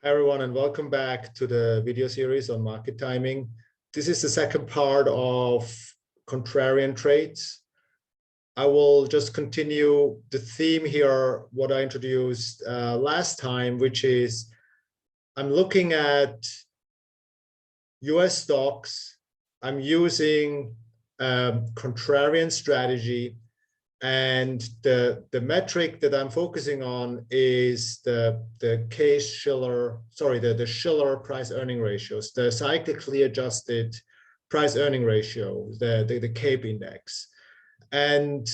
Hi, everyone, and welcome back to the video series on market timing. This is the second part of contrarian trades. I will just continue the theme here, what I introduced last time, which is I'm looking at US stocks. I'm using contrarian strategy. And the metric that I'm focusing on is the Shiller price earning ratios, the cyclically adjusted price earning ratio, the CAPE index. And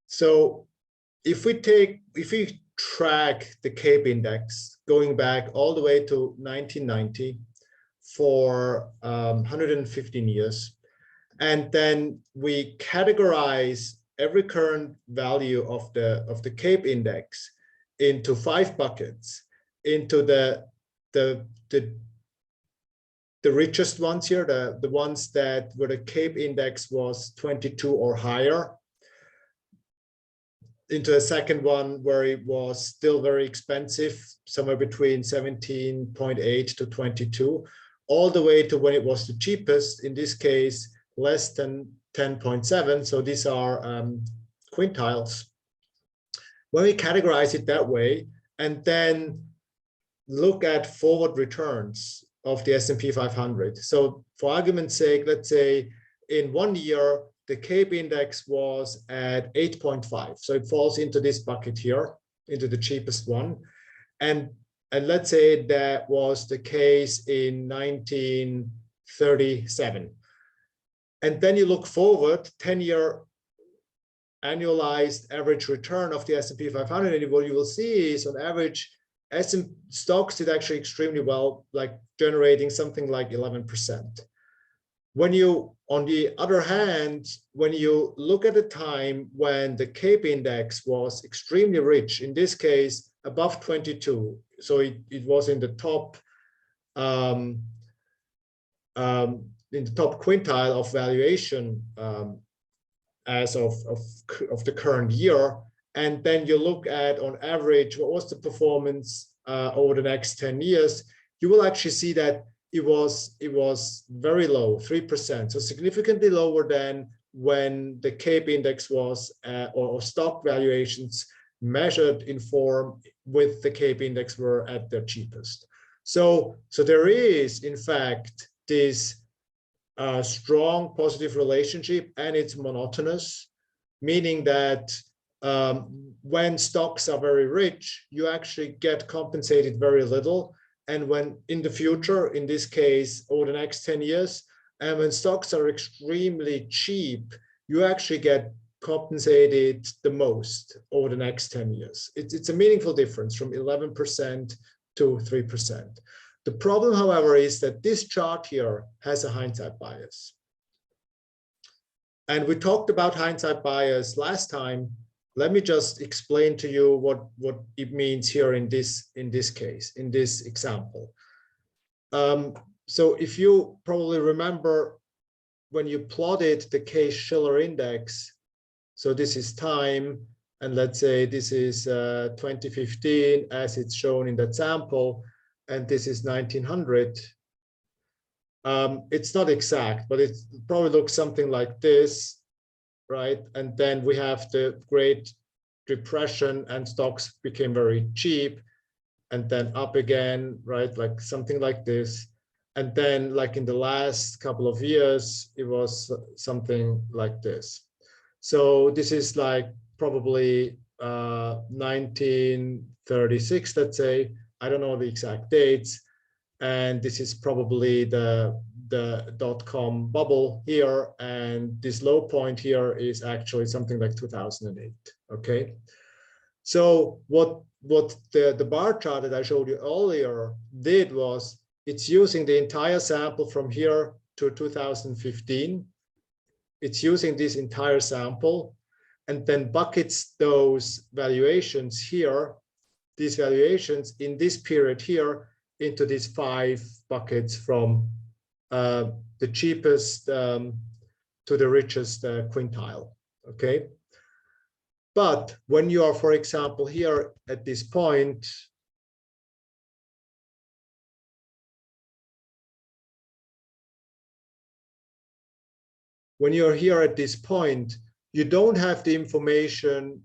so if we track the CAPE index going back all the way to 1990 for 115 years, and then we categorize every current value of the CAPE index into 5 buckets, into the richest ones here, the ones that where the CAPE index was 22 or higher, into a second one where it was still very expensive, somewhere between 17.8 to 22, all the way to when it was the cheapest, in this case, less than 10.7. So these are quintiles. When we categorize it that way and then look at forward returns of the S&P 500. So for argument's sake, let's say in 1 year, the CAPE index was at 8.5. So it falls into this bucket here, into the cheapest one. And let's say that was the case in 1937. And then you look forward, 10-year annualized average return of the S&P 500, and what you will see is on average, stocks did actually extremely well, like generating something like 11%. When you, on the other hand, when you look at the time when the CAPE index was extremely rich, in this case, above 22, so it was in the top quintile of valuation as of the current year, and then you look at on average what was the performance over the next 10 years, you will actually see that it was very low, 3%, so significantly lower than when the CAPE index was or stock valuations measured in form with the CAPE index were at their cheapest. So there is in fact this strong positive relationship, and it's monotonous, meaning that when stocks are very rich, you actually get compensated very little. And when in the future, in this case, over the next 10 years, and when stocks are extremely cheap, you actually get compensated the most over the next 10 years. It's a meaningful difference from 11% to 3%. The problem, however, is that this chart here has a hindsight bias. And we talked about hindsight bias last time. Let me just explain to you what it means here in this case, in this example. So if you probably remember when you plotted the Case-Shiller index, so this is time, and let's say this is 2015 as it's shown in that sample, and this is 1900. It's not exact, but it probably looks something like this, right? And then we have the Great Depression and stocks became very cheap, and then up again, right? Like something like this. And then like in the last couple of years, it was something like this. So this is like probably 1936, let's say. I don't know the exact dates, and this is probably the dot-com bubble here, and this low point here is actually something like 2008. Okay, so what the bar chart that I showed you earlier did was it's using the entire sample from here to 2015. It's using this entire sample and then buckets those valuations here, these valuations in this period here, into these 5 buckets from the cheapest to the richest quintile. Okay, but when you are, for example, here at this point, when you're here at this point, you don't have the information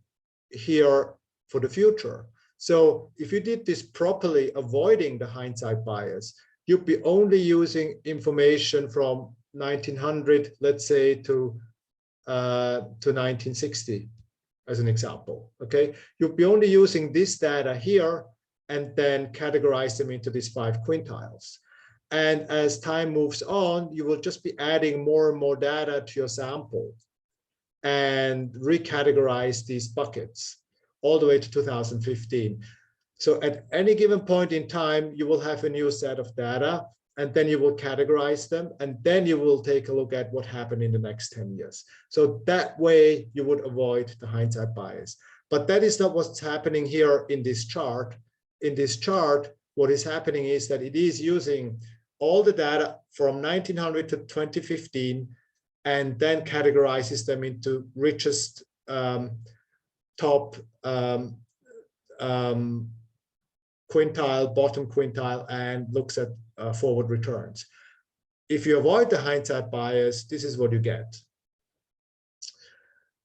here for the future. So if you did this properly, avoiding the hindsight bias, you'd be only using information from 1900, let's say, to 1960, as an example. Okay, you'll be only using this data here and then categorize them into these 5 quintiles. And as time moves on, you will just be adding more and more data to your sample and recategorize these buckets all the way to 2015. So at any given point in time, you will have a new set of data, and then you will categorize them, and then you will take a look at what happened in the next 10 years. So that way you would avoid the hindsight bias. But that is not what's happening here in this chart. In this chart, what is happening is that it is using all the data from 1900 to 2015 and then categorizes them into richest, top quintile, bottom quintile, and looks at forward returns. If you avoid the hindsight bias, this is what you get.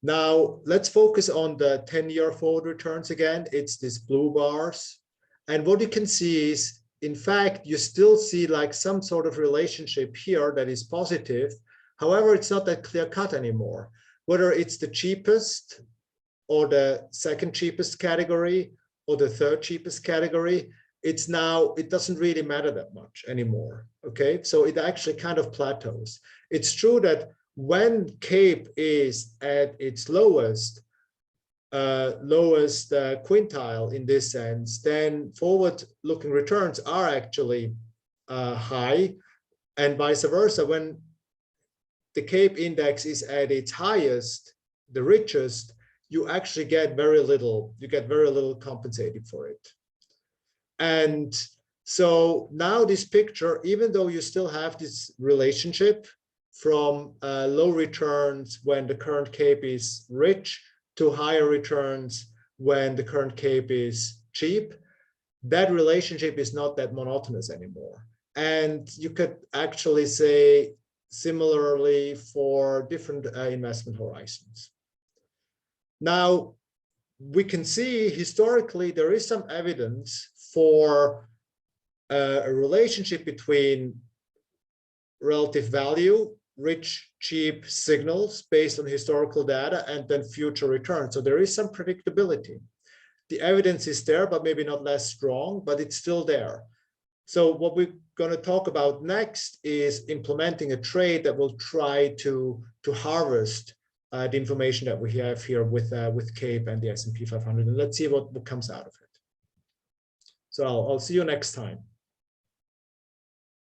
Now, let's focus on the 10-year forward returns again. It's these blue bars. And what you can see is, in fact, you still see like some sort of relationship here that is positive. However, it's not that clear cut anymore. Whether it's the cheapest or the second cheapest category or the third cheapest category, it's now, it doesn't really matter that much anymore. Okay, so it actually kind of plateaus. It's true that when CAPE is at its lowest quintile in this sense, then forward-looking returns are actually high, and vice versa. When the CAPE index is at its highest, the richest, you actually get very little. You get very little compensated for it. And so now this picture, even though you still have this relationship from low returns when the current CAPE is rich to higher returns when the current CAPE is cheap, that relationship is not that monotonous anymore. And you could actually say similarly for different investment horizons. Now, we can see historically there is some evidence for a relationship between relative value, rich, cheap signals based on historical data, and then future returns. So there is some predictability. The evidence is there, but maybe not less strong, but it's still there. So what we're going to talk about next is implementing a trade that will try to harvest the information that we have here with CAPE and the S&P 500, and let's see what comes out of it. So I'll see you next time.